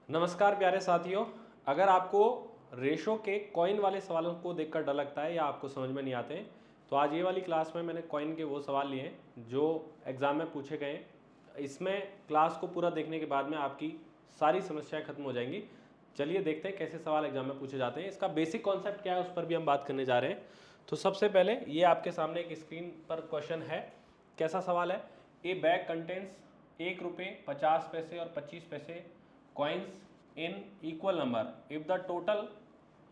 नमस्कार प्यारे साथियों। अगर आपको रेशो के कॉइन वाले सवालों को देखकर डर लगता है या आपको समझ में नहीं आते हैं, तो आज ये वाली क्लास में मैंने कॉइन के वो सवाल लिए हैं जो एग्ज़ाम में पूछे गए हैं। इसमें क्लास को पूरा देखने के बाद में आपकी सारी समस्याएं खत्म हो जाएंगी। चलिए देखते हैं कैसे सवाल एग्जाम में पूछे जाते हैं। इसका बेसिक कॉन्सेप्ट क्या है उस पर भी हम बात करने जा रहे हैं। तो सबसे पहले ये आपके सामने एक स्क्रीन पर क्वेश्चन है। कैसा सवाल है? ए बैग कंटेंस 1 रुपये 50 पैसे और 25 पैसे coins in equal number. If the total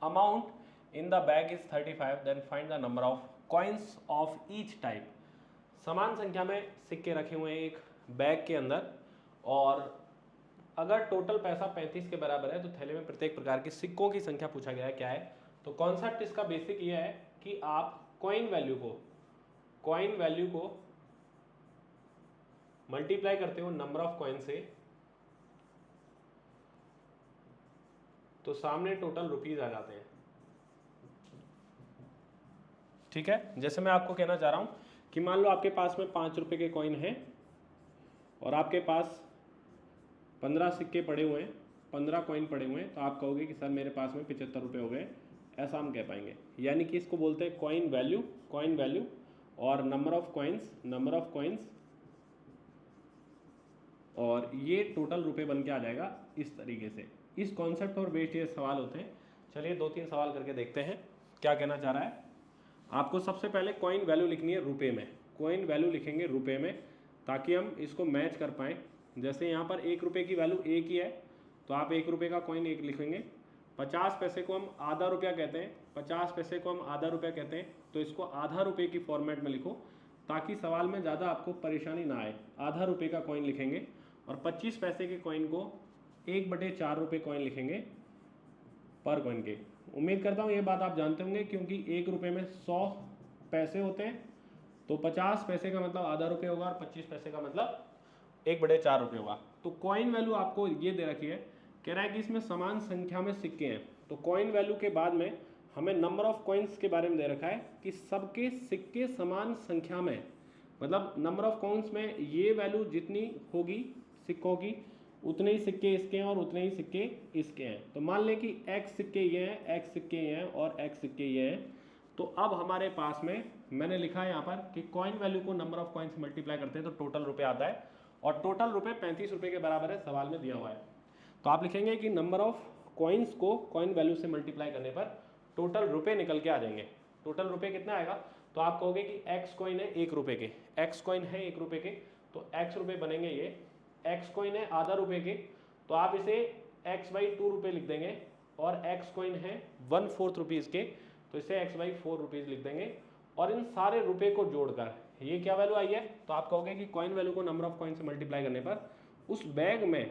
amount in the bag is 35, then find the number of coins of each type. समान संख्या में सिक्के रखे हुए हैं एक बैग के अंदर, और अगर टोटल पैसा 35 के बराबर है तो थैले में प्रत्येक प्रकार के सिक्कों की संख्या पूछा गया है क्या है। तो कॉन्सेप्ट इसका बेसिक ये है कि आप कॉइन वैल्यू को मल्टीप्लाई करते हो नंबर ऑफ कॉइन से, तो सामने टोटल रुपीज आ जाते हैं। ठीक है, जैसे मैं आपको कहना चाह रहा हूं कि मान लो आपके पास में 5 रुपए के कॉइन हैं और आपके पास 15 सिक्के पड़े हुए हैं, 15 कॉइन पड़े हुए हैं, तो आप कहोगे कि सर मेरे पास में 75 रुपये हो गए, ऐसा हम कह पाएंगे। यानी कि इसको बोलते हैं कॉइन वैल्यू और नंबर ऑफ कॉइन्स, और ये टोटल रुपए बन के आ जाएगा इस तरीके से। इस कॉन्सेप्ट और बेस्ड ये सवाल होते हैं। चलिए 2-3 सवाल करके देखते हैं क्या कहना चाह रहा है। आपको सबसे पहले कॉइन वैल्यू लिखनी है रुपए में। कॉइन वैल्यू लिखेंगे रुपए में ताकि हम इसको मैच कर पाएँ। जैसे यहाँ पर 1 रुपये की वैल्यू 1 ही है, तो आप 1 रुपये का कॉइन 1 लिखेंगे। 50 पैसे को हम आधा रुपया कहते हैं, 50 पैसे को हम आधा रुपया कहते हैं, तो इसको आधा रुपये की फॉर्मेट में लिखो ताकि सवाल में ज़्यादा आपको परेशानी ना आए। आधा रुपये का कॉइन लिखेंगे और 25 पैसे के कॉइन को 1/4 रुपये कॉइन लिखेंगे पर कॉइन के। उम्मीद करता हूँ ये बात आप जानते होंगे, क्योंकि 1 रुपये में 100 पैसे होते हैं, तो 50 पैसे का मतलब आधा रुपये होगा और 25 पैसे का मतलब 1/4 रुपये होगा। तो कॉइन वैल्यू आपको ये दे रखी है, कह रहा है कि इसमें समान संख्या में सिक्के हैं। तो कॉइन वैल्यू के बाद में हमें नंबर ऑफ कॉइन्स के बारे में दे रखा है कि सबके सिक्के समान संख्या में, मतलब नंबर ऑफ कॉइन्स में ये वैल्यू जितनी होगी सिक्कों की, उतने ही सिक्के इसके हैं और उतने ही सिक्के इसके हैं। तो मान लें कि x सिक्के ये हैं, x सिक्के ये हैं और x सिक्के ये हैं। तो अब हमारे पास में मैंने लिखा है यहाँ पर कि कॉइन वैल्यू को नंबर ऑफ कॉइन्स मल्टीप्लाई करते हैं तो टोटल रुपये आता है, और टोटल रुपये 35 रुपये के बराबर है, सवाल में दिया हुआ है। तो आप लिखेंगे कि नंबर ऑफ कॉइन्स को कॉइन वैल्यू से मल्टीप्लाई करने पर टोटल रुपये निकल के आ जाएंगे। टोटल रुपये कितना आएगा? तो आप कहोगे कि x कॉइन है 1 रुपये के, x कॉइन है 1 रुपये के, तो x रुपये बनेंगे ये। x कॉइन है आधा रुपये के, तो आप इसे x/2 रुपये लिख देंगे, और x कॉइन है 1/4 रुपीज़ के, तो इसे x/4 रुपीज़ लिख देंगे। और इन सारे रुपये को जोड़कर ये क्या वैल्यू आई है? तो आप कहोगे कि कॉइन वैल्यू को नंबर ऑफ कॉइन से मल्टीप्लाई करने पर उस बैग में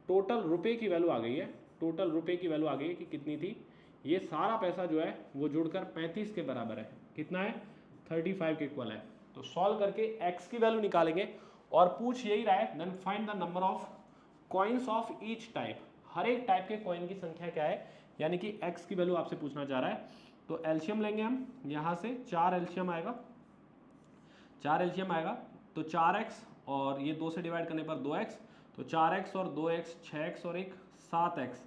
टोटल रुपये की वैल्यू आ गई है। टोटल रुपये की वैल्यू आ गई है कि कितनी थी, ये सारा पैसा जो है वो जुड़कर 35 के बराबर है। कितना है? 35 के इक्वल है। तो सॉल्व करके x की वैल्यू निकालेंगे, और पूछ यही रहा है then find the number of coins of each type. हर एक टाइप के कॉइन की संख्या क्या है, यानी कि x की वैल्यू आपसे पूछना चाह रहा है। तो एलसीएम लेंगे हम, यहाँ से 4 एलसीएम आएगा, 4 एलसीएम आएगा तो 4x, और ये 2 से डिवाइड करने पर 2x, तो 4x और 2x 6x और एक 7x,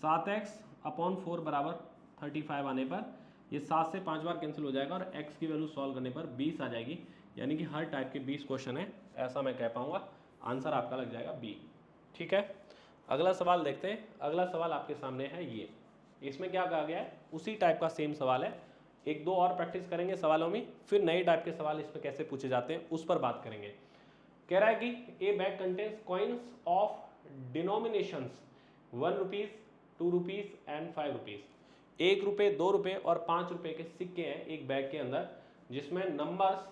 7x अपॉन 4 बराबर 35 आने पर ये 7 से 5 बार कैंसिल हो जाएगा और x की वैल्यू सॉल्व करने पर 20 आ जाएगी। यानी कि हर टाइप के 20 क्वेश्चन है, ऐसा मैं कह पाऊंगा। आंसर आपका लग जाएगा बी। ठीक है, अगला सवाल देखते हैं। अगला सवाल आपके सामने है ये। इसमें क्या कहा गया है? उसी टाइप का सेम सवाल है। 1-2 और प्रैक्टिस करेंगे सवालों में, फिर नए टाइप के सवाल इस पर कैसे पूछे जाते हैं उस पर बात करेंगे। कह रहा है कि a bag contains coins of denominations 1 rupees 2 rupees and 5 rupees. 1 रुपये 2 रुपये और 5 रुपये के सिक्के हैं एक बैग के अंदर, जिसमें numbers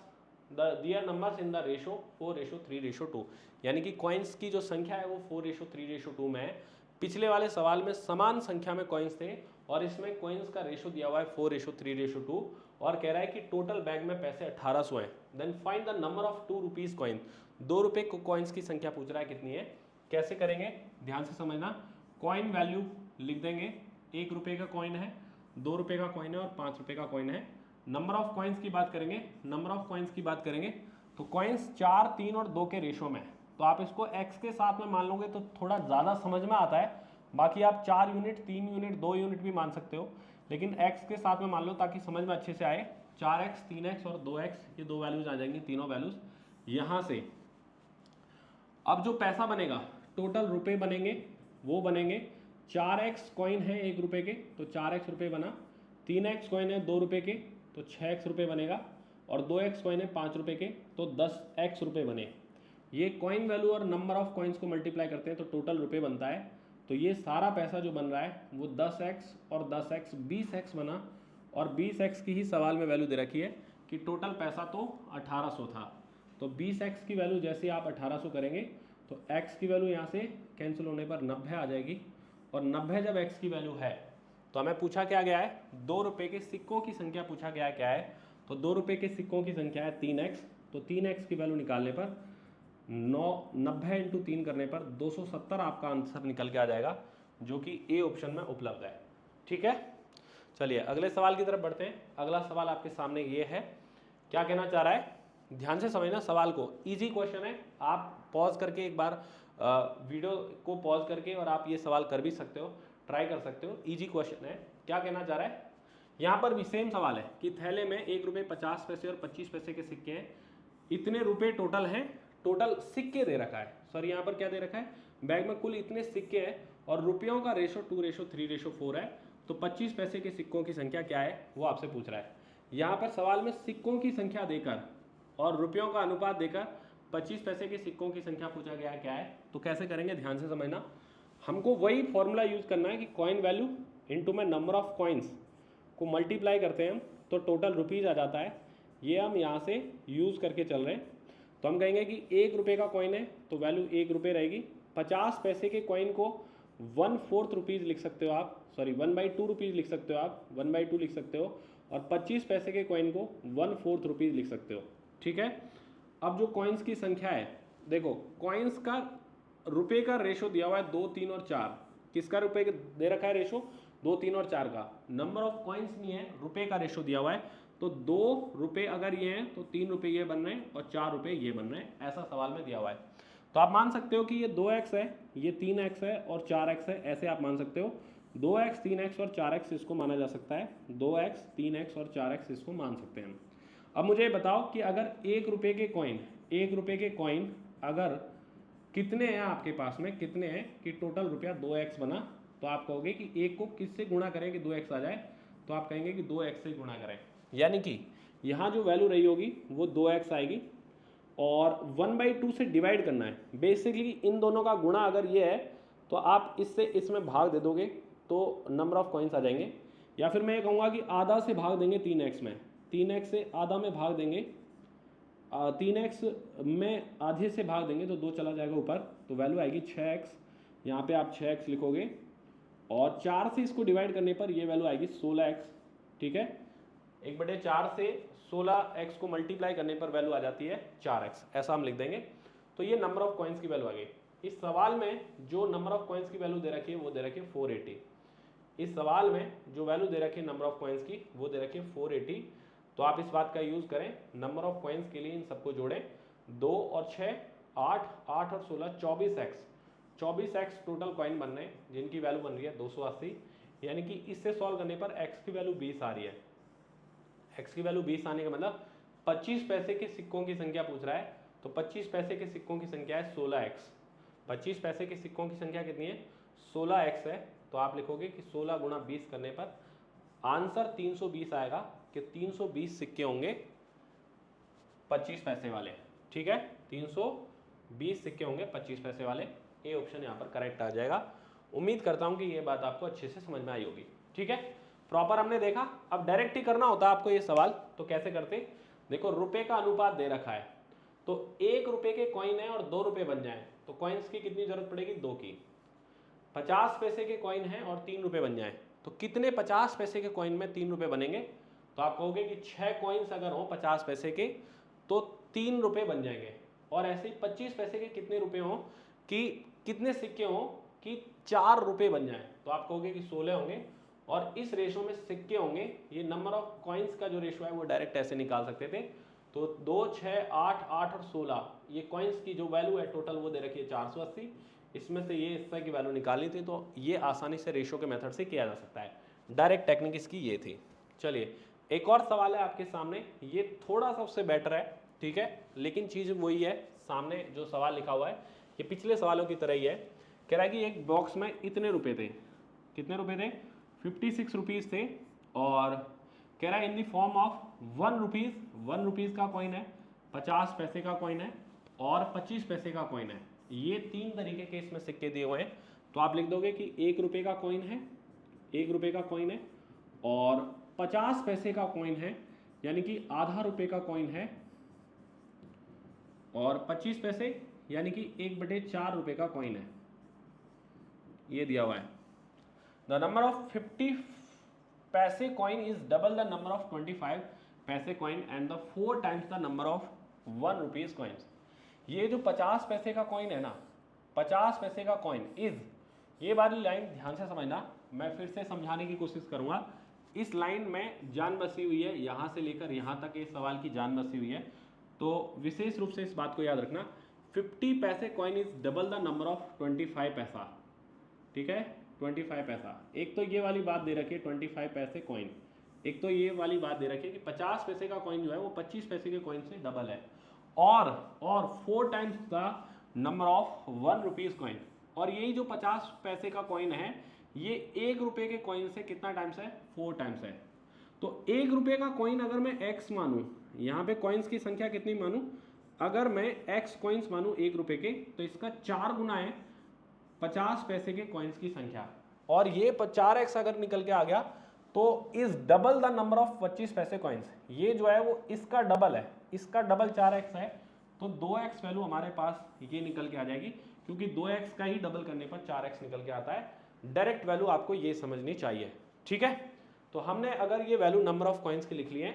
their numbers in the ratio 4:3:2। यानी कि कॉइन्स की जो संख्या है वो 4:3:2 में है। पिछले वाले सवाल में समान संख्या में कॉइन्स थे और इसमें कॉइन्स का रेशो दिया हुआ है 4:3:2, और कह रहा है कि टोटल बैग में पैसे 1800 हैं। Then find the number of 2 rupees coin. 2 रुपये को कॉइन्स की संख्या पूछ रहा है कितनी है। कैसे करेंगे ध्यान से समझना। कॉइन वैल्यू लिख देंगे, 1 रुपये का कॉइन है, 2 रुपये का कॉइन है और 5 रुपये का कॉइन है। नंबर ऑफ कॉइन्स की बात करेंगे, नंबर ऑफ कॉइन्स की बात करेंगे तो कॉइन्स 4, 3 और 2 के रेशो में, तो आप इसको x के साथ में मान लोगे तो थोड़ा ज़्यादा समझ में आता है। बाकी आप 4 यूनिट, 3 यूनिट, 2 यूनिट भी मान सकते हो, लेकिन x के साथ में मान लो ताकि समझ में अच्छे से आए। 4x, 3x और 2x, ये दो वैल्यूज आ जाएंगी, तीनों वैल्यूज यहाँ से। अब जो पैसा बनेगा, टोटल रुपए बनेंगे, वो बनेंगे 4x कॉइन है 1 रुपए के, तो 4x रुपए बना। 3x कॉइन है 2 रुपए के, तो 6x रुपए बनेगा। और 2x कॉइन है 5 रुपए के, तो 10x रुपए बने। ये कॉइन वैल्यू और नंबर ऑफ कॉइन्स को मल्टीप्लाई करते हैं तो टोटल रुपए बनता है। तो ये सारा पैसा जो बन रहा है वो 10x और 10x 20x बना। और 20x की ही सवाल में वैल्यू दे रखी है कि टोटल पैसा तो 1800 था। तो 20x की वैल्यू जैसे आप 1800 करेंगे तो x की वैल्यू यहाँ से कैंसिल होने पर 90 आ जाएगी। और 90 जब x की वैल्यू है तो हमें पूछा क्या गया है, 2 रुपए के सिक्कों की संख्या पूछा गया है। क्या है, तो 2 रुपए के सिक्कों की संख्या है 3x। तो 3x की वैल्यू निकालने पर 90 इंटू 3 करने पर 270 आपका आंसर निकल के आ जाएगा, जो कि ए ऑप्शन में उपलब्ध है। ठीक है, चलिए अगले सवाल की तरफ बढ़ते हैं। अगला सवाल आपके सामने ये है, क्या कहना चाह रहा है, ध्यान से समझना सवाल को, इजी क्वेश्चन है। आप पॉज करके एक बार वीडियो को पॉज करके और आप ये सवाल कर भी सकते हो, ट्राई कर सकते हो। इजी क्वेश्चन है। क्या कहना चाह रहा है, यहाँ पर भी सेम सवाल है कि थैले में 1 रुपये 50 पैसे और 25 पैसे के सिक्के हैं, इतने रुपए टोटल हैं, टोटल सिक्के दे रखा है, सॉरी यहाँ पर क्या दे रखा है, बैग में कुल इतने सिक्के हैं और रुपयों का रेशो 2:3:4 है। तो 25 पैसे के सिक्कों की संख्या क्या है वो आपसे पूछ रहा है। यहाँ पर सवाल में सिक्कों की संख्या देकर और रुपयों का अनुपात देकर 25 पैसे के सिक्कों की संख्या पूछा गया है। क्या है, तो कैसे करेंगे, ध्यान से समझना। हमको वही फॉर्मूला यूज करना है कि कॉइन वैल्यू इंटू में नंबर ऑफ कॉइन्स को मल्टीप्लाई करते हैं हम तो टोटल रुपीज़ आ जाता है। ये हम यहाँ से यूज़ करके चल रहे हैं। तो हम कहेंगे कि 1 रुपये का कॉइन है तो वैल्यू 1 रुपये रहेगी। 50 पैसे के कॉइन को 1/4 रुपीज़ लिख सकते हो आप, सॉरी 1/2 रुपीज़ लिख सकते हो आप, 1/2 लिख सकते हो। और 25 पैसे के कॉइन को 1/4 रुपीज़ लिख सकते हो। ठीक है, अब जो कॉइन्स की संख्या है, देखो कॉइन्स का रुपये का रेशो दिया हुआ है 2, 3 और 4। किसका रुपये दे रखा है रेशो, 2, 3 और 4 का। नंबर ऑफ कॉइन्स नहीं है, रुपये का रेशो दिया हुआ है। तो 2 रुपये अगर ये हैं तो 3 रुपये ये बन रहे हैं और 4 रुपये ये बन रहे हैं, ऐसा सवाल में दिया हुआ है। तो आप मान सकते हो कि ये 2x है, ये 3x है और 4x है, ऐसे आप मान सकते हो। 2x, 3x और 4x इसको माना जा सकता है, 2x, 3x और 4x इसको मान सकते हैं। अब मुझे बताओ कि अगर 1 रुपये के कॉइन, 1 रुपये के कॉइन अगर कितने हैं आपके पास में, कितने हैं कि टोटल रुपया 2x बना, तो आप कहोगे कि 1 को किससे गुणा करें कि 2x आ जाए, तो आप कहेंगे कि 2x से गुणा करें। यानी कि यहाँ जो वैल्यू रही होगी वो 2x आएगी और 1/2 से डिवाइड करना है। बेसिकली इन दोनों का गुणा अगर ये है तो आप इससे इसमें भाग दे दोगे तो नंबर ऑफ कॉइन्स आ जाएंगे। या फिर मैं ये कहूँगा कि आधा से भाग देंगे 3x में, 3x से आधा में भाग देंगे, 3x में आधे से भाग देंगे तो 2 चला जाएगा ऊपर, तो वैल्यू आएगी 6x। यहाँ पे आप 6x लिखोगे और 4 से इसको डिवाइड करने पर ये वैल्यू आएगी 16x। ठीक है, 1/4 से 16x को मल्टीप्लाई करने पर वैल्यू आ जाती है 4x, ऐसा हम लिख देंगे। तो ये नंबर ऑफ कॉइन्स की वैल्यू आ गई। इस सवाल में जो नंबर ऑफ कॉइन्स की वैल्यू दे रखी है वो दे रखी है 480। इस सवाल में जो वैल्यू दे रखी है नंबर ऑफ कॉइन्स की वो दे रखी है 480। तो आप इस बात का यूज करें, नंबर ऑफ कॉइन्स के लिए इन सबको जोड़ें, 2 और 6 8, 8 और 16 24x, 24x टोटल कॉइन बन रहे हैं जिनकी वैल्यू बन रही है 280। यानी कि इससे सॉल्व करने पर x की वैल्यू 20 आ रही है। x की वैल्यू 20 आने का मतलब 25 पैसे के सिक्कों की संख्या पूछ रहा है, तो 25 पैसे के सिक्कों की संख्या है 16x। 25 पैसे के सिक्कों की संख्या कितनी है, 16x है। तो आप लिखोगे कि 16 गुणा 20 करने पर आंसर 320 आएगा कि 320 सिक्के होंगे 25 पैसे वाले। ठीक है, 320 सिक्के होंगे 25 पैसे वाले। ए ऑप्शन यहाँ पर करेक्ट आ जाएगा। उम्मीद करता हूँ कि ये बात आपको अच्छे से समझ में आई होगी। ठीक है, प्रॉपर हमने देखा। अब डायरेक्ट ही करना होता है आपको ये सवाल, तो कैसे करते, देखो रुपए का अनुपात दे रखा है, तो 1 रुपए के कॉइन है और 2 रुपए बन जाए तो कॉइन्स की कितनी जरूरत पड़ेगी, 2 की। 50 पैसे के कॉइन है और 3 रुपए बन जाए तो कितने 50 पैसे के कॉइन में 3 रुपए बनेंगे, तो आप कहोगे कि 6 कॉइन्स अगर हो 50 पैसे के तो 3 रुपए बन जाएंगे। और ऐसे ही 25 पैसे के कितने रुपए हो कि कितने सिक्के हो कि 4 रुपए बन जाए, तो आप कहोगे कि 16 होंगे। और इस रेशो में सिक्के होंगे, ये नंबर ऑफ कॉइन्स का जो रेशो है वो डायरेक्ट ऐसे निकाल सकते थे। तो 2, 6, 8, 8 और 16 ये कॉइन्स की जो वैल्यू है टोटल वो दे रखी है 480। इसमें से ये हिस्सा की वैल्यू निकालनी थी, तो ये आसानी से रेशो के मेथड से किया जा सकता है। डायरेक्ट टेक्निक इसकी ये थी। चलिए एक और सवाल है आपके सामने, ये थोड़ा सा उससे बेटर है, ठीक है, लेकिन चीज़ वही है, सामने जो सवाल लिखा हुआ है ये पिछले सवालों की तरह ही है। कह रहा है कि एक बॉक्स में इतने रुपए थे, कितने रुपए थे, 56 रुपीज़ थे, और कह रहा है in the form of 1 rupees, 1 rupees का कॉइन है, 50 पैसे का कॉइन है और 25 पैसे का कॉइन है। ये 3 तरीके के इसमें सिक्के दिए हुए हैं। तो आप लिख दोगे कि 1 रुपये का कॉइन है, 1 रुपये का कॉइन है, और 50 पैसे का कॉइन है, यानी कि आधा रुपये का कॉइन है, और 25 पैसे यानी कि 1/4 रुपये का कॉइन है। ये दिया हुआ है। The number of 50 paise coin is double the number of 25 पैसे coin and the 4 times the number of 1 rupees coins. ये जो 50 पैसे का कॉइन है ना, 50 पैसे का कॉइन इज, ये वाली लाइन ध्यान से समझना, मैं फिर से समझाने की कोशिश करूंगा। इस लाइन में जान बसी हुई है, यहां से लेकर यहां तक इस सवाल की जान बसी हुई है। तो विशेष रूप से इस बात को याद रखना, 50 paise coin is double the number of 25 पैसा, ठीक है, 25 पैसा। एक तो ये वाली बात दे रखी है 25 पैसे कॉइन, एक तो ये वाली बात दे रखी है कि 50 पैसे का कॉइन जो है वो 25 पैसे के कॉइन से डबल है, और 4 times the number of 1 rupees coin. और यही जो 50 पैसे का कॉइन है ये 1 रुपये के कॉइन से कितना टाइम्स है, 4 टाइम्स है। तो 1 रुपये का कॉइन अगर मैं x मानूं, यहाँ पे कॉइन्स की संख्या कितनी मानूं, अगर मैं x कॉइन्स मानूं 1 रुपये के, तो इसका 4 गुना है 50 पैसे के कॉइन्स की संख्या, और ये 4x अगर निकल के आ गया तो is double the number of 25 पैसे कॉइन्स। ये जो है वो इसका डबल है, इसका डबल 4x है, तो 2x वैल्यू हमारे पास ये निकल के आ जाएगी, क्योंकि 2x का ही डबल करने पर 4x निकल के आता है। डायरेक्ट वैल्यू आपको ये समझनी चाहिए, ठीक है। तो हमने अगर ये वैल्यू नंबर ऑफ कॉइन्स की लिख लिए,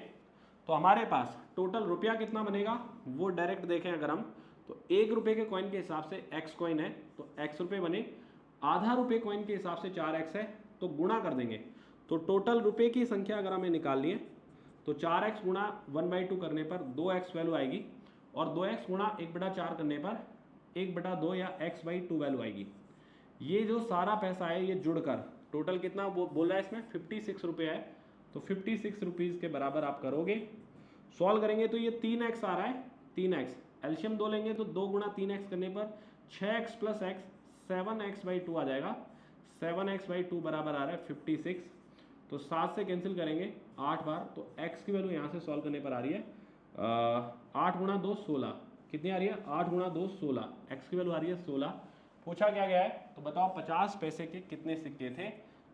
तो हमारे पास टोटल रुपया कितना बनेगा वो डायरेक्ट देखें अगर हम, तो 1 रुपये के कॉइन के हिसाब से x कॉइन है तो x रुपये बने, आधा रुपये कॉइन के हिसाब से 4x है तो गुणा कर देंगे, तो टोटल रुपये की संख्या अगर हमें निकालनी है तो 4x गुणा 1/2 करने पर 2x वैल्यू आएगी, और 2x गुणा 1/4 करने पर 1/2 या x/2 वैल्यू आएगी। ये जो सारा पैसा है ये जुड़कर टोटल कितना वो बोल रहा है इसमें 56 रुपये है, तो 56 रुपीज़ के बराबर आप करोगे, सॉल्व करेंगे तो ये 3x आ रहा है, 3x एल्शियम 2 लेंगे तो 2 गुणा 3x करने पर 6x + x 7x/2 आ जाएगा, 7x/2 बराबर आ रहा है 56। तो 7 से कैंसिल करेंगे 8 बार, तो x की वैल्यू यहाँ से सॉल्व करने पर आ रही है 8 गुणा 2 16, कितनी आ रही है 8 गुणा 2 16, x की वैल्यू आ रही है 16। पूछा क्या गया है तो बताओ 50 पैसे के कितने सिक्के थे,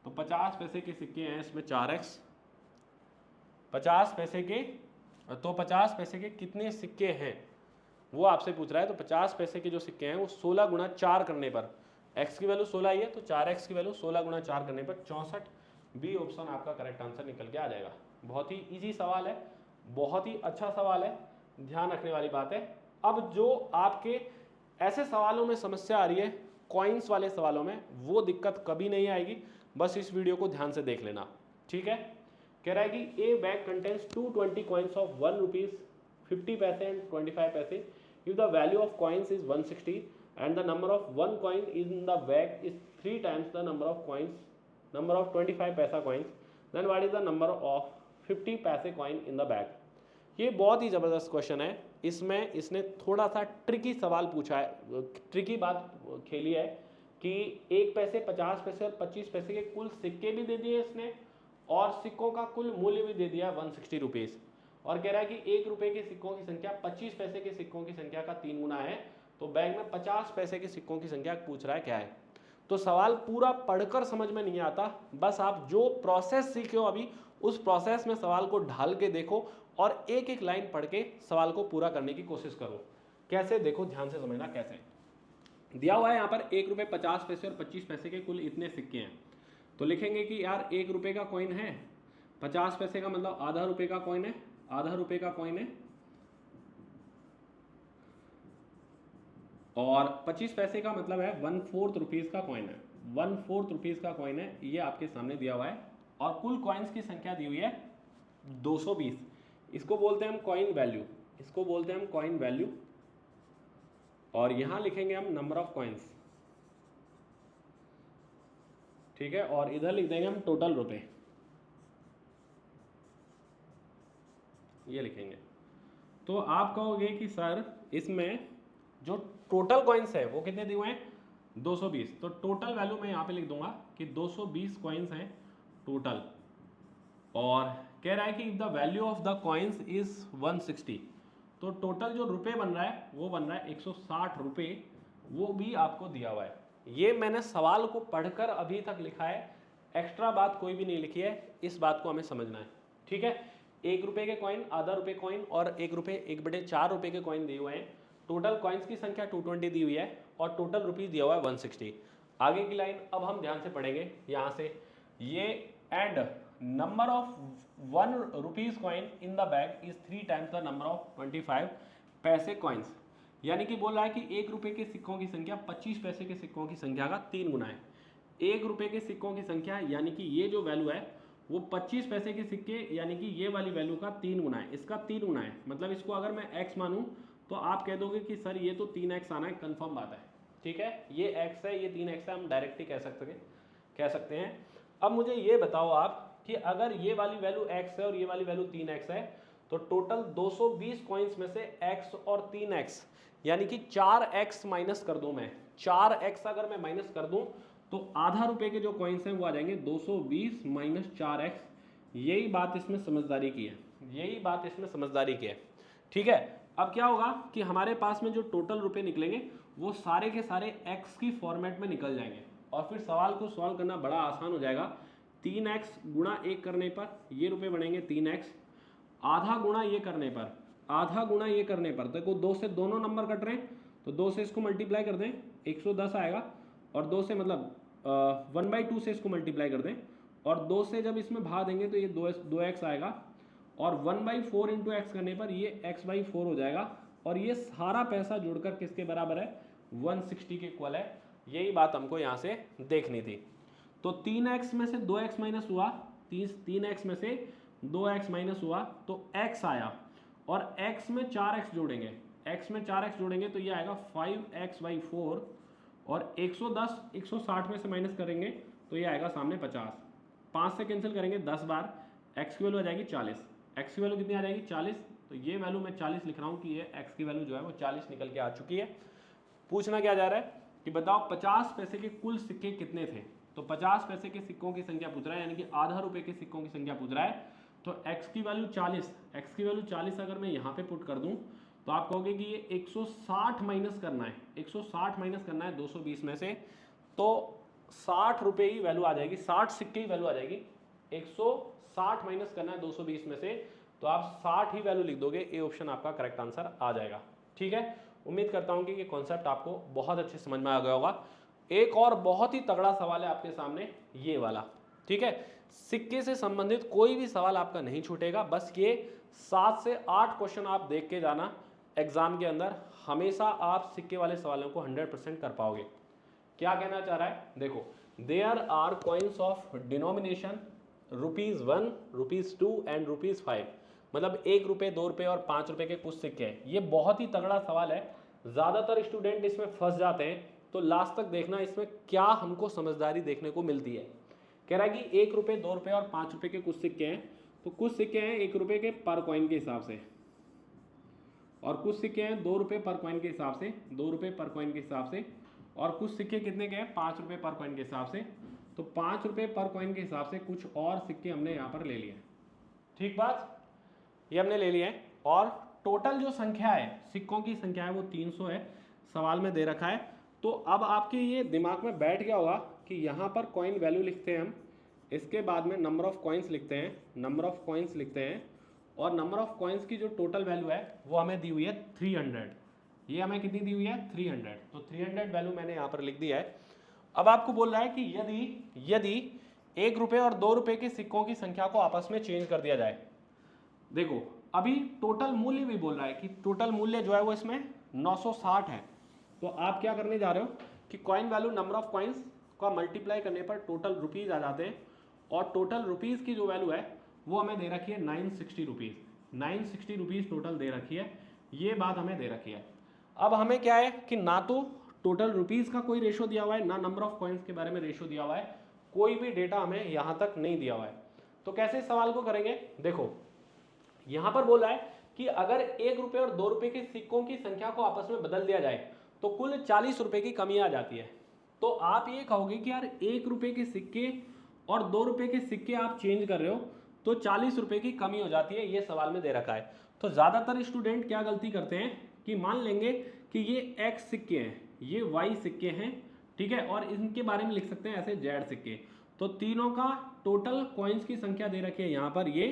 तो 50 पैसे के सिक्के हैं इसमें 4x, 50 पैसे के, तो 50 पैसे के कितने सिक्के हैं वो आपसे पूछ रहा है। तो 50 पैसे के जो सिक्के हैं वो 16 गुणा 4 करने पर, x की वैल्यू 16 ही है तो 4x की वैल्यू 16 गुणा 4 करने पर 64, बी ऑप्शन आपका करेक्ट आंसर निकल के आ जाएगा। बहुत ही इजी सवाल है, बहुत ही अच्छा सवाल है, ध्यान रखने वाली बात है। अब जो आपके ऐसे सवालों में समस्या आ रही है कॉइन्स वाले सवालों में, वो दिक्कत कभी नहीं आएगी, बस इस वीडियो को ध्यान से देख लेना, ठीक है। कह रहा है कि a bag contains 220 coins of 1 rupees 50 पैसे एंड 25 paise, if the value of coins is 160 and the number of 1 coin in the bag is 3 times the number of coins, number of 25 paisa coins, then what is the number of 50 paise coin in the bag. ये बहुत ही ज़बरदस्त question है, इसमें इसने थोड़ा सा tricky सवाल पूछा है, ट्रिकी बात खेली है कि 1 पैसे 50 पैसे और 25 पैसे के कुल सिक्के भी दे दिए इसने, और सिक्कों का कुल मूल्य भी दे दिया 160 रुपीज़, और कह रहा है कि 1 रुपये के सिक्कों की संख्या 25 पैसे के सिक्कों की संख्या का 3 गुना है, तो बैग में 50 पैसे के सिक्कों की संख्या पूछ रहा है क्या है। तो सवाल पूरा पढ़कर समझ में नहीं आता, बस आप जो प्रोसेस सीखे हो अभी उस प्रोसेस में सवाल को ढाल के देखो और एक एक लाइन पढ़ के सवाल को पूरा करने की कोशिश करो। कैसे, देखो ध्यान से समझना कैसे। दिया हुआ है यहाँ पर 1 रुपये 50 पैसे और 25 पैसे के कुल इतने सिक्के हैं, तो लिखेंगे कि यार 1 रुपये का कॉइन है, 50 पैसे का मतलब आधा रुपये का कॉइन है, आधा रुपये का कॉइन है, और 25 पैसे का मतलब है 1/4 रुपीज़ का कॉइन है, 1/4 रुपीज़ का कॉइन है, ये आपके सामने दिया हुआ है, और कुल कॉइन्स की संख्या दी हुई है 220। इसको बोलते हैं हम कॉइन वैल्यू, इसको बोलते हैं हम कॉइन वैल्यू, और यहाँ लिखेंगे हम नंबर ऑफ कॉइन्स, ठीक है, और इधर लिख देंगे हम टोटल रुपए, ये लिखेंगे। तो आप कहोगे कि सर इसमें जो टोटल कॉइन्स है वो कितने दिए हुए हैं, 220। तो टोटल वैल्यू मैं यहाँ पे लिख दूंगा कि 220 कॉइन्स हैं टोटल, और कह रहा है कि the value of the coins is 160। तो टोटल जो रुपए बन रहा है वो बन रहा है 160 रुपए, वो भी आपको दिया हुआ है। ये मैंने सवाल को पढ़कर अभी तक लिखा है, एक्स्ट्रा बात कोई भी नहीं लिखी है, इस बात को हमें समझना है। ठीक है, 1 रुपए के कॉइन, आधा रुपए कॉइन और 1 रुपए 1/4 रुपए के कॉइन दिए हुए हैं। टोटल कॉइन्स की संख्या 220 दी हुई है और टोटल रुपीज दिया हुआ है 160। आगे की लाइन अब हम ध्यान से पढ़ेंगे यहाँ से, ये and number of 1 rupees coin in the bag is 3 times the number of 25 पैसे कॉइन्स। यानी कि बोल रहा है कि 1 रुपए के सिक्कों की संख्या 25 पैसे के सिक्कों की संख्या का 3 गुना है। 1 रुपए के सिक्कों की संख्या यानी कि ये जो वैल्यू है वो 25 पैसे के सिक्के यानी कि ये वाली वैल्यू का 3 गुना है, इसका 3 गुना है। मतलब इसको अगर मैं x मानूं तो आप कह दोगे कि सर ये तो 3x आना है, कंफर्म बात है। ठीक है, ये x है, ये 3x है, हम डायरेक्ट ही कह सकते हैं। अब मुझे ये बताओ आप कि अगर ये वाली वैल्यू x है और ये वाली वैल्यू 3x है तो टोटल 220 कॉइन्स में से x और 3x यानी कि 4x माइनस कर दूं मैं, 4x अगर मैं माइनस कर दूं तो आधा रुपए के जो कॉइन्स हैं वो आ जाएंगे 220 माइनस 4x। यही बात इसमें समझदारी की है, यही बात इसमें समझदारी की है। ठीक है, अब क्या होगा कि हमारे पास में जो टोटल रुपए निकलेंगे वो सारे के सारे x की फॉर्मेट में निकल जाएंगे और फिर सवाल को सॉल्व करना बड़ा आसान हो जाएगा। 3x गुणा 1 करने पर ये रुपए बनेंगे 3x, आधा गुणा ये करने पर, आधा गुणा ये करने पर, देखो 2 से दोनों नंबर कट रहे हैं तो 2 से इसको मल्टीप्लाई कर दें 110 आएगा, और 2 से मतलब 1/2 से इसको मल्टीप्लाई कर दें और 2 से जब इसमें भाग देंगे तो ये 2x आएगा, और 1/4 इंटू एक्स करने पर ये x/4 हो जाएगा, और ये सारा पैसा जुड़कर किसके बराबर है, 160 के इक्वल है। यही बात हमको यहाँ से देखनी थी। तो 3x में से 2x माइनस हुआ, 3x में से 2x माइनस हुआ तो x आया, और x में 4x जोड़ेंगे, x में 4x जोड़ेंगे तो ये आएगा 5x/4, और 110 160 में से माइनस करेंगे तो ये आएगा सामने 50, 5 से कैंसिल करेंगे 10 बार, x की वैल्यू आ जाएगी 40, x की वैल्यू कितनी आ जाएगी 40, तो ये वैल्यू मैं 40 लिख रहा हूँ कि ये x की वैल्यू जो है वो 40 निकल के आ चुकी है। पूछना क्या जा रहा है कि बताओ 50 पैसे के कुल सिक्के कितने थे, तो 50 पैसे के सिक्कों की संख्या पूछ रहा है, यानी कि आधा रुपए के सिक्कों की संख्या पूछ रहा है। तो x की वैल्यू 40 अगर मैं यहाँ पे पुट कर दूं तो आप कहोगे कि ये 160 माइनस करना है, 160 माइनस करना है 220 में से, तो 60 रुपए ही वैल्यू आ जाएगी, 60 सिक्के ही वैल्यू आ जाएगी। 160 माइनस करना है 220 में से, तो आप 60 ही वैल्यू लिख दोगे, ए ऑप्शन आपका करेक्ट आंसर आ जाएगा। ठीक है, उम्मीद करता हूं कि ये कॉन्सेप्ट आपको बहुत अच्छे समझ में आ गया होगा। एक और बहुत ही तगड़ा सवाल है आपके सामने, ये वाला। ठीक है, सिक्के से संबंधित कोई भी सवाल आपका नहीं छूटेगा, बस ये 7 से 8 क्वेश्चन आप देख के जाना एग्जाम के अंदर, हमेशा आप सिक्के वाले सवालों को 100% कर पाओगे। क्या कहना चाह रहा है, देखो, there are coins of denomination ₹1, ₹2 and ₹5, मतलब 1 रुपये, 2 रुपये और 5 रुपये के कुछ सिक्के हैं। ये बहुत ही तगड़ा सवाल है, ज़्यादातर स्टूडेंट इसमें फंस जाते हैं, तो लास्ट तक देखना इसमें क्या हमको समझदारी देखने को मिलती है। कह रहा है कि 1 रुपये, 2 रुपये और 5 रुपये के कुछ सिक्के हैं, तो कुछ सिक्के हैं 1 रुपये के पर कॉइन के हिसाब से, और कुछ सिक्के हैं 2 रुपये पर कॉइन के हिसाब से, 2 रुपये पर कॉइन के हिसाब से, और कुछ सिक्के कितने के हैं 5 रुपये पर कॉइन के हिसाब से। तो 5 रुपये पर कॉइन के हिसाब से कुछ और सिक्के हमने यहाँ पर ले लिए। ठीक बात, ये हमने ले लिए हैं, और टोटल जो संख्या है, सिक्कों की संख्या है वो 300 है, सवाल में दे रखा है। तो अब आपके ये दिमाग में बैठ गया होगा कि यहाँ पर कॉइन वैल्यू लिखते हैं हम, इसके बाद में नंबर ऑफ कॉइन्स लिखते हैं, नंबर ऑफ कॉइन्स लिखते हैं, और नंबर ऑफ कॉइन्स की जो टोटल वैल्यू है वो हमें दी हुई है 300। ये हमें कितनी दी हुई है 300, तो 300 वैल्यू मैंने यहाँ पर लिख दिया है। अब आपको बोल रहा है कि यदि 1 रुपये और 2 रुपये के सिक्कों की संख्या को आपस में चेंज कर दिया जाए, देखो अभी टोटल मूल्य भी बोल रहा है कि टोटल मूल्य जो है वो इसमें 960 है। तो आप क्या करने जा रहे हो कि coin value number of coins का मल्टीप्लाई करने पर टोटल रुपीज़ आ जाते हैं, और टोटल रुपीज़ की जो वैल्यू है वो हमें दे रखी है 960 रुपीज़, 960 रुपीज़ टोटल दे रखी है, ये बात हमें दे रखी है। अब हमें क्या है कि ना तो टोटल रुपीज़ का कोई रेशो दिया हुआ है, ना नंबर ऑफ कॉइन्स के बारे में रेशो दिया हुआ है, कोई भी डेटा हमें यहाँ तक नहीं दिया हुआ है। तो कैसे इस सवाल को करेंगे, देखो यहाँ पर बोला है कि अगर 1 रुपये और 2 रुपये के सिक्कों की संख्या को आपस में बदल दिया जाए तो कुल 40 रुपये की कमी आ जाती है। तो आप ये कहोगे कि यार 1 रुपये के सिक्के और 2 रुपये के सिक्के आप चेंज कर रहे हो तो 40 रुपये की कमी हो जाती है, ये सवाल में दे रखा है। तो ज़्यादातर स्टूडेंट क्या गलती करते हैं कि मान लेंगे कि ये x सिक्के हैं, ये y सिक्के हैं, ठीक है, और इनके बारे में लिख सकते हैं ऐसे z सिक्के। तो तीनों का टोटल कॉइन्स की संख्या दे रखी है यहाँ पर ये,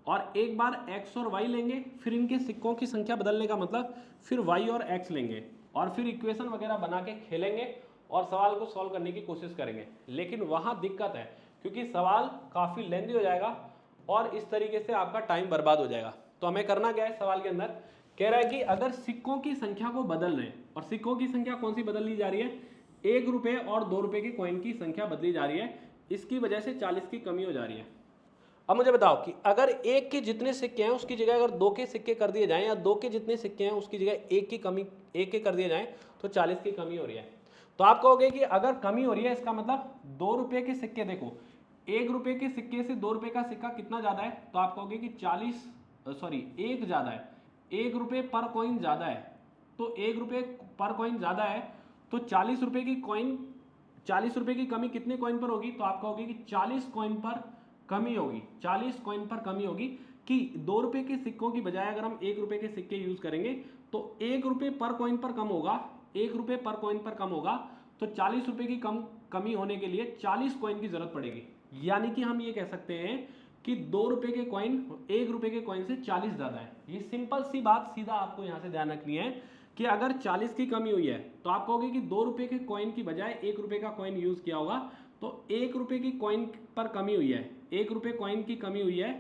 और एक बार x और y लेंगे, फिर इनके सिक्कों की संख्या बदलने का मतलब फिर y और x लेंगे और फिर इक्वेशन वगैरह बना के खेलेंगे और सवाल को सॉल्व करने की कोशिश करेंगे। लेकिन वहाँ दिक्कत है क्योंकि सवाल काफ़ी लेंदी हो जाएगा और इस तरीके से आपका टाइम बर्बाद हो जाएगा। तो हमें करना क्या है, सवाल के अंदर कह रहा है कि अगर सिक्कों की संख्या को बदल रहे हैं, और सिक्कों की संख्या कौन सी बदली जा रही है, 1 रुपये और 2 रुपये के कॉइन की संख्या बदली जा रही है, इसकी वजह से 40 की कमी हो जा रही है। अब मुझे बताओ कि अगर 1 के जितने सिक्के हैं उसकी जगह अगर 2 के सिक्के कर दिए जाएं, या 2 के जितने सिक्के हैं उसकी जगह 1 के कर दिए जाएं, तो 40 की कमी हो रही है। तो आप कहोगे कि अगर कमी हो रही है इसका मतलब 2 रुपये के सिक्के, देखो 1 रुपये के सिक्के से 2 रुपये का सिक्का कितना ज़्यादा है, तो आप कहोगे कि 1 ज़्यादा है, 1 रुपये पर कॉइन ज़्यादा है। तो 1 रुपये पर कॉइन ज़्यादा है तो 40 रुपये की कॉइन, 40 रुपये की कमी कितने कॉइन पर होगी, तो आप कहोगे कि 40 कॉइन पर कमी होगी, 40 कॉइन पर कमी होगी कि 2 रुपये के सिक्कों की बजाय अगर हम 1 रुपये के सिक्के यूज़ करेंगे तो 1 रुपये पर कॉइन पर कम होगा, 1 रुपये पर कॉइन पर कम होगा, तो 40 रुपये की कमी होने के लिए 40 कॉइन की जरूरत पड़ेगी। यानी कि हम ये कह सकते हैं कि 2 रुपये के कॉइन 1 रुपये के कॉइन से 40 ज़्यादा है। ये सिंपल सी बात सीधा आपको यहाँ से ध्यान रखनी है कि अगर 40 की कमी हुई है तो आप कहोगे कि 2 रुपये के कॉइन की बजाय 1 रुपये का कॉइन यूज़ किया होगा, तो 1 रुपये की कॉइन पर कमी हुई है, 1 रुपये कॉइन की कमी हुई है,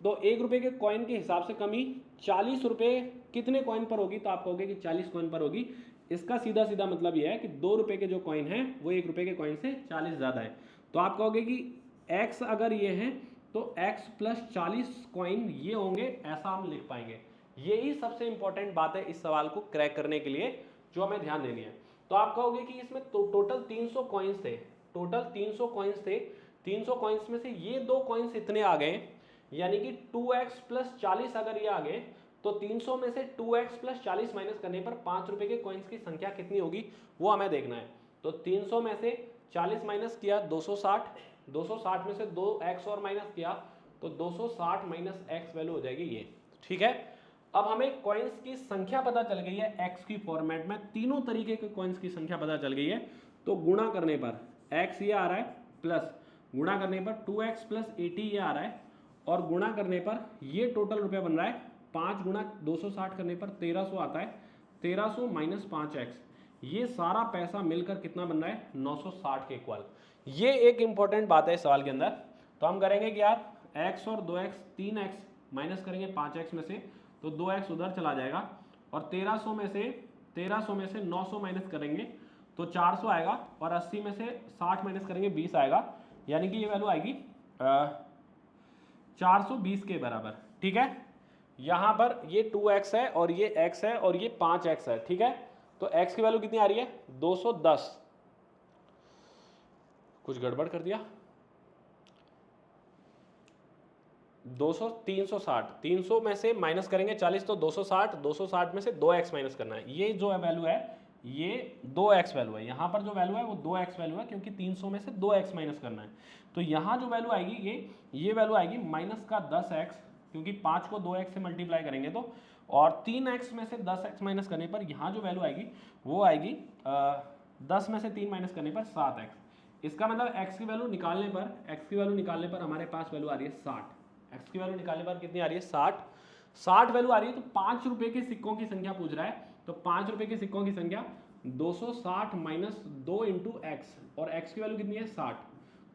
तो 1 रुपये के कॉइन के हिसाब से कमी 40 रुपये कितने कॉइन पर होगी, तो आप कहोगे कि 40 कॉइन पर होगी। इसका सीधा सीधा मतलब यह है कि 2 रुपये के जो कॉइन है वो 1 रुपये के कॉइन से 40 ज़्यादा है। तो आप कहोगे कि x अगर ये है तो x प्लस 40 कॉइन ये होंगे, ऐसा हम लिख पाएंगे। यही सबसे इंपॉर्टेंट बात है इस सवाल को क्रैक करने के लिए जो हमें ध्यान देनी है। तो आप कहोगे कि इसमें टोटल 300 कॉइन्स थे, टोटल 300 कॉइन्स थे, 300 कॉइन्स में से ये 2 कॉइन्स इतने आ गए, यानी कि 2x प्लस 40 अगर ये आ गए तो 300 में से 2x प्लस 40 माइनस करने पर 5 रुपये के कॉइन्स की संख्या कितनी होगी वो हमें देखना है। तो 300 में से 40 माइनस किया 260, 260 में से 2x और माइनस किया तो 260 माइनस x वैल्यू हो जाएगी ये, ठीक है। अब हमें कॉइन्स की संख्या पता चल गई है x की फॉर्मेट में, तीनों तरीके के कॉइन्स की संख्या पता चल गई है। तो गुणा करने पर x ये आ रहा है, प्लस गुणा करने पर 2x प्लस 80 ये आ रहा है, और गुणा करने पर ये टोटल रुपये बन रहा है 5 गुणा 260 करने पर 1300 आता है, 1300 माइनस 5x, ये सारा पैसा मिलकर कितना बन रहा है 960 के इक्वल। ये एक इंपॉर्टेंट बात है इस सवाल के अंदर। तो हम करेंगे कि यार x और 2x 3x माइनस करेंगे 5x में से, तो 2x उधर चला जाएगा, और 1300 में से 900 माइनस करेंगे तो 400 आएगा, और 80 में से 60 माइनस करेंगे 20 आएगा, यानी कि ये वैल्यू आएगी 420 के बराबर, ठीक है। यहाँ पर ये 2x है और ये x है और ये 5x है, ठीक है। तो x की वैल्यू कितनी आ रही है 210, कुछ गड़बड़ कर दिया, 360, 300 में से माइनस करेंगे 40 तो 260, 260 में से 2x माइनस करना है। ये जो वैल्यू है ये 2x वैल्यू है, यहाँ पर जो वैल्यू है वो 2x वैल्यू है, क्योंकि 300 में से 2x माइनस करना है। तो यहाँ जो वैल्यू आएगी ये वैल्यू आएगी माइनस का 10x, क्योंकि 5 को 2x से मल्टीप्लाई करेंगे तो, और 3x में से 10x माइनस करने पर यहाँ जो वैल्यू आएगी वो आएगी 10 में से 3 माइनस करने पर 7x। इसका मतलब x की वैल्यू निकालने पर हमारे पास वैल्यू आ रही है 60। x की वैल्यू निकालने पर कितनी आ रही है 60 वैल्यू आ रही है। तो 5 रुपये के सिक्कों की संख्या पूछ रहा है, तो 5 रुपये के सिक्कों की संख्या 260 माइनस 2 इंटू एक्स, और x की वैल्यू कितनी है 60।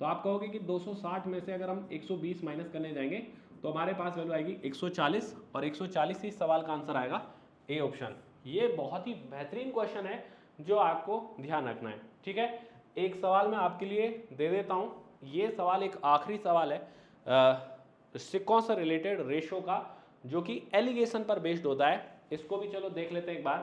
तो आप कहोगे कि 260 में से अगर हम 120 माइनस करने जाएंगे तो हमारे पास वैल्यू आएगी 140, और 140 ही सवाल का आंसर आएगा ए ऑप्शन। ये बहुत ही बेहतरीन क्वेश्चन है जो आपको ध्यान रखना है, ठीक है। एक सवाल मैं आपके लिए दे देता हूँ, ये सवाल एक आखिरी सवाल है सिक्कों से रिलेटेड रेशो का, जो कि एलिगेशन पर बेस्ड होता है। इसको भी चलो देख लेते हैं एक बार।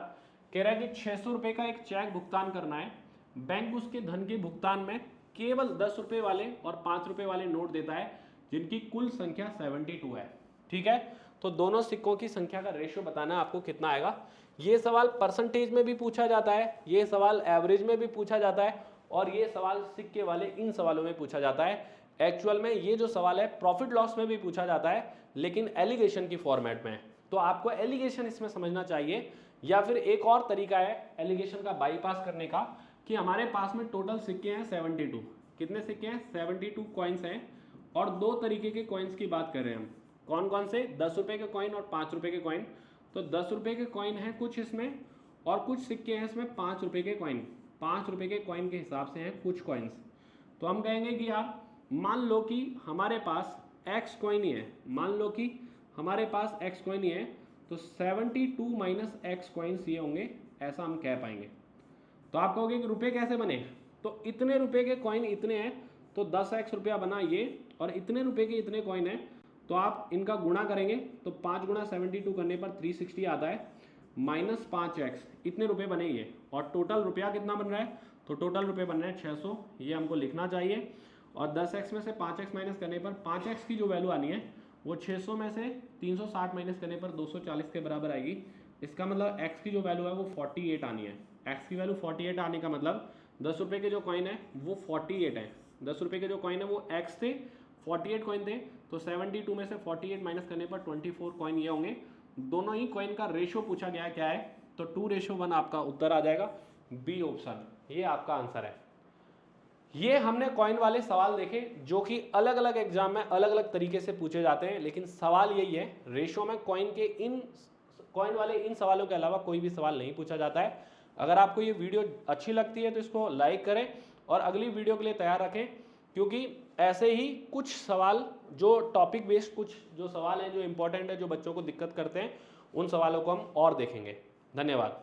कह रहा है कि 600 रुपये का एक चेक भुगतान करना है, बैंक उसके धन के भुगतान में केवल 10 रुपए वाले और 5 रुपए वाले नोट देता है जिनकी कुल संख्या 72 है। ठीक है, तो दोनों सिक्कों की संख्या का रेशियो बताना आपको कितना आएगा। ये सवाल परसेंटेज में भी पूछा जाता है, ये सवाल एवरेज में भी पूछा जाता है, और ये सवाल सिक्के वाले इन सवालों में पूछा जाता है। एक्चुअल में ये जो सवाल है प्रॉफिट लॉस में भी पूछा जाता है, लेकिन एलिगेशन की फॉर्मेट में है। तो आपको एलिगेशन इसमें समझना चाहिए, या फिर एक और तरीका है एलिगेशन का बाईपास करने का, कि हमारे पास में टोटल सिक्के हैं 72। कितने सिक्के हैं? 72 कॉइन्स हैं, और दो तरीके के कॉइन्स की बात कर रहे हैं हम। कौन कौन से? 10 रुपए के कॉइन और 5 रुपए के कॉइन। तो 10 रुपए के कॉइन हैं कुछ इसमें, और कुछ सिक्के हैं इसमें 5 रुपए के कॉइन। 5 रुपए के कॉइन के हिसाब से हैं कुछ कॉइन्स। तो हम कहेंगे कि यार मान लो कि हमारे पास x कॉइन ही है, मान लो कि हमारे पास x कॉइन ही है, तो 72 माइनस x कॉइन्स ये होंगे, ऐसा हम कह पाएंगे। तो आप कहोगे कि रुपए कैसे बने? तो इतने रुपए के कॉइन इतने हैं तो 10x रुपया बना ये, और इतने रुपए के इतने कॉइन हैं तो आप इनका गुणा करेंगे तो 5 गुणा 72 करने पर 360 आता है, माइनस 5x, इतने रुपए बने ये। और टोटल रुपया कितना बन रहा है? तो टोटल रुपए बन रहे हैं 600, ये हमको लिखना चाहिए। और 10x में से 5x माइनस करने पर 5x की जो वैल्यू आनी है वो 600 में से 360 माइनस करने पर 240 के बराबर आएगी। इसका मतलब x की जो वैल्यू है वो 48 आनी है। x की वैल्यू 48 आने का मतलब 10 रुपये के जो कॉइन है वो 48 है। 10 रुपये के जो कॉइन है वो x थे, 48 कॉइन थे, तो 72 में से 48 माइनस करने पर 24 कॉइन ये होंगे। दोनों ही कॉइन का रेशियो पूछा गया है, क्या है? तो 2:1 आपका उत्तर आ जाएगा, बी ऑप्शन, ये आपका आंसर है। ये हमने कॉइन वाले सवाल देखे जो कि अलग अलग एग्जाम में अलग अलग तरीके से पूछे जाते हैं, लेकिन सवाल यही है, रेशियो में कॉइन वाले इन सवालों के अलावा कोई भी सवाल नहीं पूछा जाता है। अगर आपको ये वीडियो अच्छी लगती है तो इसको लाइक करें और अगली वीडियो के लिए तैयार रखें, क्योंकि ऐसे ही कुछ सवाल जो टॉपिक बेस्ड, कुछ जो सवाल हैं जो इंपॉर्टेंट है, जो बच्चों को दिक्कत करते हैं, उन सवालों को हम और देखेंगे। धन्यवाद।